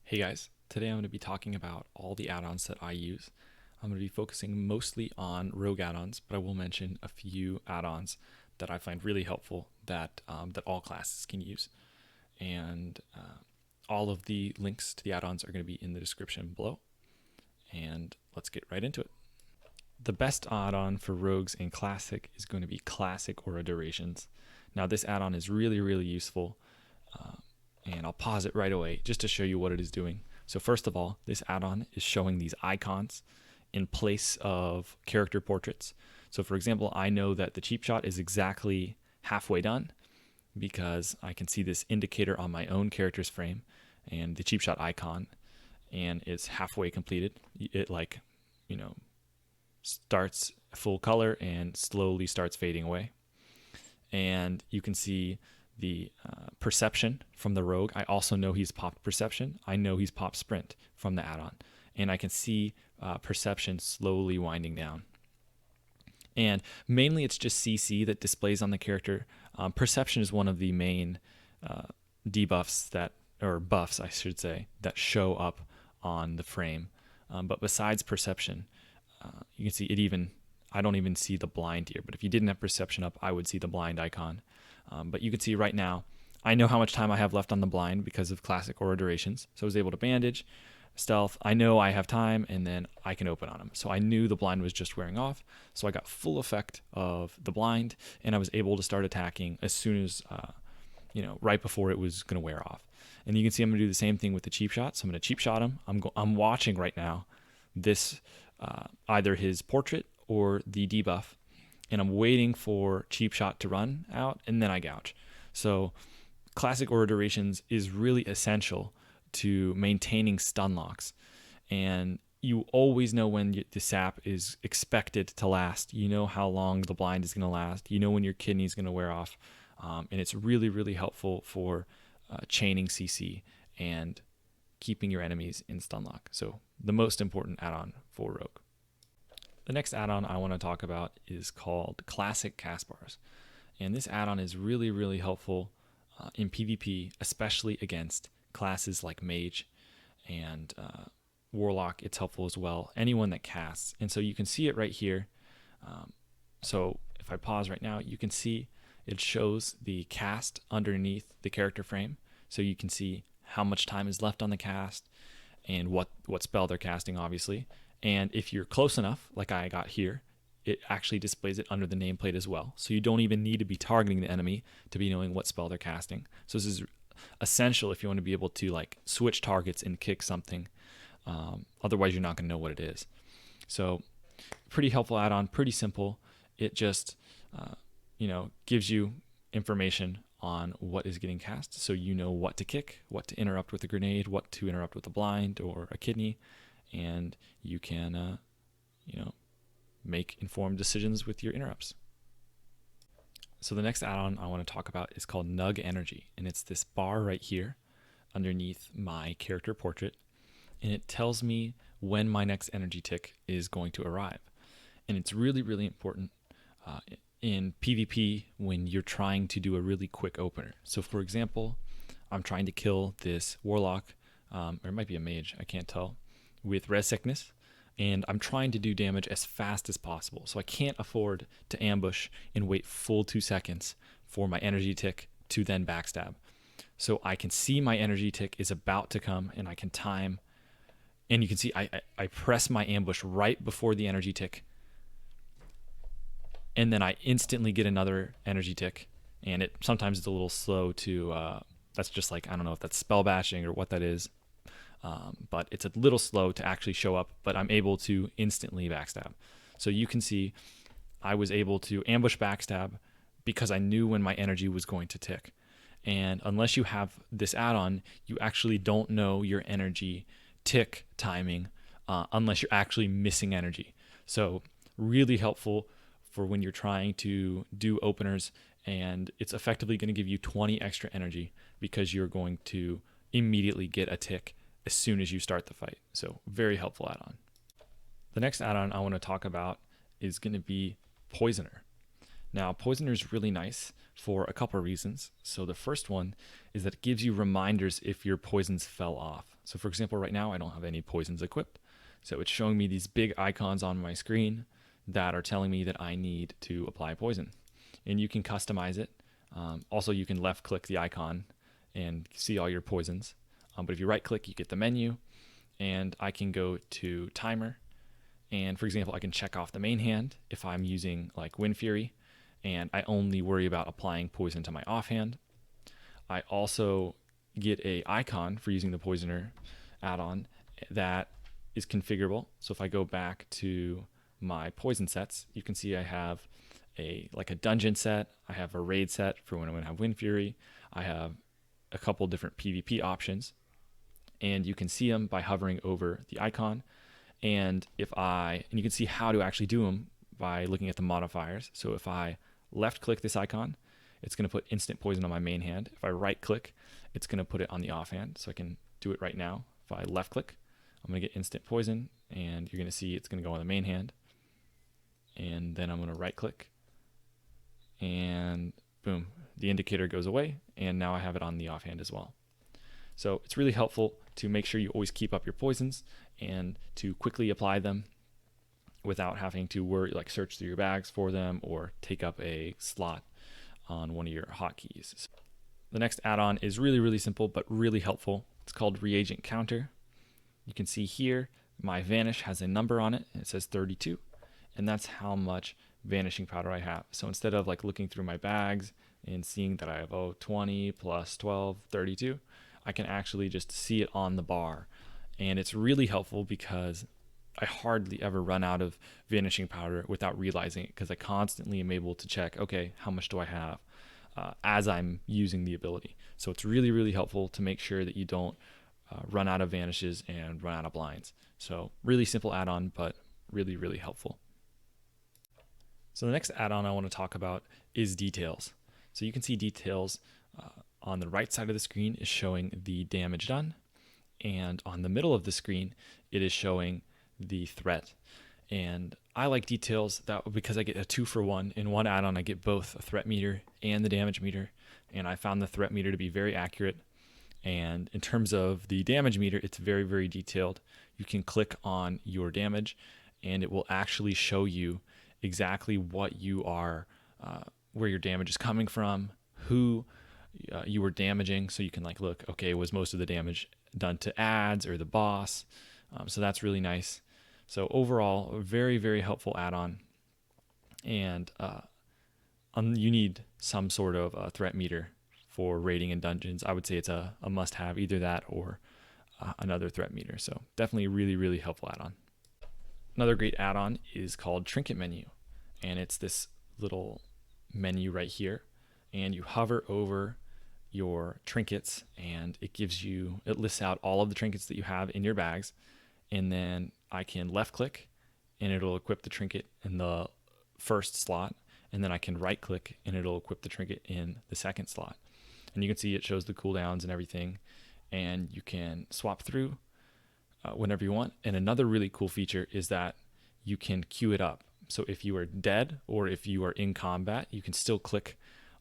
Hey guys, today I'm going to be talking about all the add-ons that I use. I'm going to be focusing mostly on rogue add-ons, but I will mention a few add-ons that I find really helpful that all classes can use. And all of the links to the add-ons are going to be in the description below. And let's get right into it. The best add-on for rogues in Classic is going to be Classic Aura Durations. Now this add-on is really useful. And I'll pause it right away just to show you what it is doing. So first of all, this add-on is showing these icons in place of character portraits. So for example, I know that the cheap shot is exactly halfway done because I can see this indicator on my own character's frame and the cheap shot icon, and it's halfway completed. It starts full color and slowly starts fading away. And you can see the perception from the rogue. I also know he's popped perception. I know he's popped sprint from the add-on, and I can see perception slowly winding down. And mainly it's just CC that displays on the character. Perception is one of the main debuffs or buffs I should say, that show up on the frame. But besides perception, you can see it I don't even see the blind here, but if you didn't have perception up, I would see the blind icon. But you can see right now, I know how much time I have left on the blind because of Classic Aura Durations. So I was able to bandage, stealth. I know I have time, and then I can open on him. So I knew the blind was just wearing off. So I got full effect of the blind, and I was able to start attacking as soon as, right before it was going to wear off. And you can see I'm going to do the same thing with the cheap shot. So I'm going to cheap shot him. I'm watching right now this, either his portrait or the debuff, and I'm waiting for cheap shot to run out, and then I gouge. So Classic Aura Durations is really essential to maintaining stun locks, and you always know when the sap is expected to last. You know how long the blind is going to last. You know when your kidney is going to wear off, and it's really helpful for chaining CC and keeping your enemies in stun lock. So the most important add-on for Rogue. The next add-on I want to talk about is called Classic Cast Bars. And this add-on is really helpful in PvP, especially against classes like Mage and Warlock. It's helpful as well, anyone that casts. And so you can see it right here. So if I pause right now, you can see it shows the cast underneath the character frame. So you can see how much time is left on the cast and what spell they're casting, obviously. And if you're close enough, like I got here, it actually displays it under the nameplate as well. So you don't even need to be targeting the enemy to be knowing what spell they're casting. So this is essential if you want to be able to switch targets and kick something. Otherwise, you're not going to know what it is. So pretty helpful add-on, pretty simple. It just gives you information on what is getting cast, so you know what to kick, what to interrupt with a grenade, what to interrupt with a blind or a kidney. And you can, make informed decisions with your interrupts. So the next add-on I want to talk about is called Nug Energy, and it's this bar right here underneath my character portrait, and it tells me when my next energy tick is going to arrive. And it's really important in PvP when you're trying to do a really quick opener. So for example, I'm trying to kill this Warlock, or it might be a Mage, I can't tell, with res sickness, and I'm trying to do damage as fast as possible. So I can't afford to ambush and wait full 2 seconds for my energy tick to then backstab. So I can see my energy tick is about to come, and I can time, and you can see I press my ambush right before the energy tick, and then I instantly get another energy tick, and sometimes it's a little slow to, that's just I don't know if that's spell bashing or what that is. But it's a little slow to actually show up, but I'm able to instantly backstab. So you can see I was able to ambush backstab because I knew when my energy was going to tick. And unless you have this add-on, you actually don't know your energy tick timing unless you're actually missing energy. So really helpful for when you're trying to do openers, and it's effectively going to give you 20 extra energy because you're going to immediately get a tick as soon as you start the fight. So very helpful add-on. The next add-on I want to talk about is going to be Poisoner. Now, Poisoner is really nice for a couple of reasons. So the first one is that it gives you reminders if your poisons fell off. So for example, right now I don't have any poisons equipped. So it's showing me these big icons on my screen that are telling me that I need to apply poison. And you can customize it. Also, you can left click the icon and see all your poisons. But if you right click, you get the menu, and I can go to timer. And for example, I can check off the main hand if I'm using like Wind Fury, and I only worry about applying poison to my offhand. I also get a icon for using the Poisoner add-on that is configurable. So if I go back to my poison sets, you can see I have a dungeon set, I have a raid set for when I'm going to have Wind Fury, I have a couple different PvP options, and you can see them by hovering over the icon. And you can see how to actually do them by looking at the modifiers. So if I left click this icon, it's going to put instant poison on my main hand. If I right click, it's going to put it on the offhand. So I can do it right now. If I left click, I'm going to get instant poison, and you're going to see it's going to go on the main hand. And then I'm going to right click, and boom, the indicator goes away, and now I have it on the offhand as well. So it's really helpful to make sure you always keep up your poisons and to quickly apply them without having to worry, like search through your bags for them or take up a slot on one of your hotkeys. The next add-on is really, really simple but really helpful. It's called Reagent Counter. You can see here my Vanish has a number on it, and it says 32, and that's how much vanishing powder I have. So instead of like looking through my bags and seeing that I have 20 plus 12, 32, I can actually just see it on the bar. And it's really helpful because I hardly ever run out of vanishing powder without realizing it, because I constantly am able to check, okay, how much do I have as I'm using the ability. So it's really, really helpful to make sure that you don't run out of vanishes and run out of blinds. So really simple add-on, but really, really helpful. So the next add-on I want to talk about is details. So you can see details on the right side of the screen is showing the damage done, and on the middle of the screen it is showing the threat. And I like details because I get a 2-for-1 in one add-on. I get both a threat meter and the damage meter, and I found the threat meter to be very accurate. And in terms of the damage meter, it's very, very detailed. You can click on your damage and it will actually show you exactly what you are, where your damage is coming from, who you were damaging. So you can like look, okay, was most of the damage done to ads or the boss? So that's really nice. So overall, a very, very helpful add-on. And you need some sort of threat meter for raiding in dungeons. I would say it's a must-have, either that or another threat meter. So definitely a really, really helpful add-on. Another great add-on is called Trinket Menu. And it's this little menu right here. And you hover over your trinkets, and it lists out all of the trinkets that you have in your bags. And then I can left click and it'll equip the trinket in the first slot, and then I can right click and it'll equip the trinket in the second slot. And you can see it shows the cooldowns and everything, and you can swap through whenever you want. And another really cool feature is that you can queue it up. So if you are dead or if you are in combat, you can still click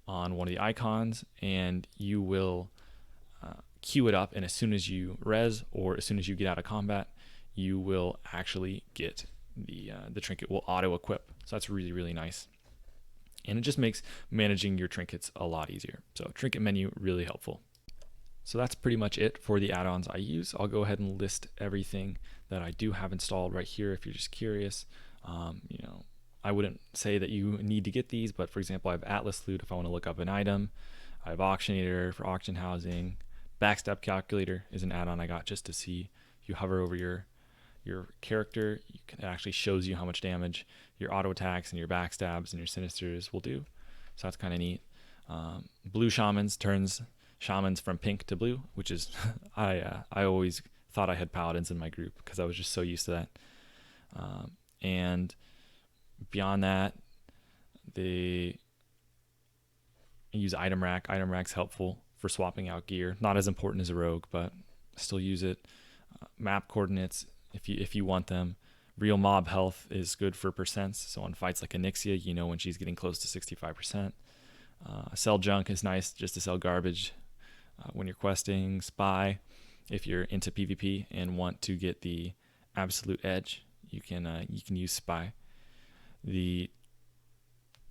on one of the icons and you will queue it up, and as soon as you res or as soon as you get out of combat, you will actually get the trinket will auto equip. So that's really, really nice. And it just makes managing your trinkets a lot easier. So Trinket Menu, really helpful. So that's pretty much it for the add-ons I use. I'll go ahead and list everything that I do have installed right here if you're just curious. I wouldn't say that you need to get these, but for example, I have Atlas Loot if I want to look up an item. I have Auctionator for auction housing. Backstab Calculator is an add-on I got just to see if you hover over your character, it actually shows you how much damage your auto attacks and your backstabs and your sinisters will do. So that's kind of neat. Blue Shamans turns shamans from pink to blue, which is I always thought I had paladins in my group because I was just so used to that. And beyond that, they use item rack. Item rack's helpful for swapping out gear. Not as important as a rogue, but still use it. Map coordinates if you want them. Real mob health is good for percents. So on fights like Onyxia, you know when she's getting close to 65%. Sell junk is nice just to sell garbage when you're questing. Spy if you're into PvP and want to get the absolute edge, you can use Spy. The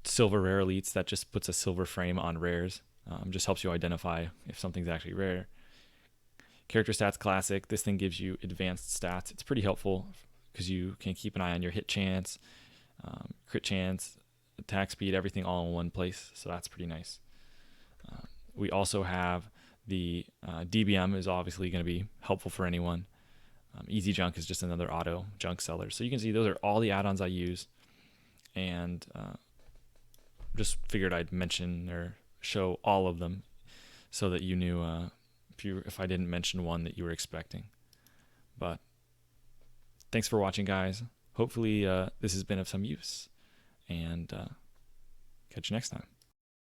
silver rare elites, that just puts a silver frame on rares. Just helps you identify if something's actually rare. Character stats classic. This thing gives you advanced stats. It's pretty helpful because you can keep an eye on your hit chance, crit chance, attack speed, everything all in one place. So that's pretty nice. We also have the DBM is obviously going to be helpful for anyone. Easy Junk is just another auto junk seller. So you can see those are all the add-ons I use, and just figured I'd mention or show all of them so that you knew if I didn't mention one that you were expecting. But thanks for watching, guys. Hopefully this has been of some use, and catch you next time.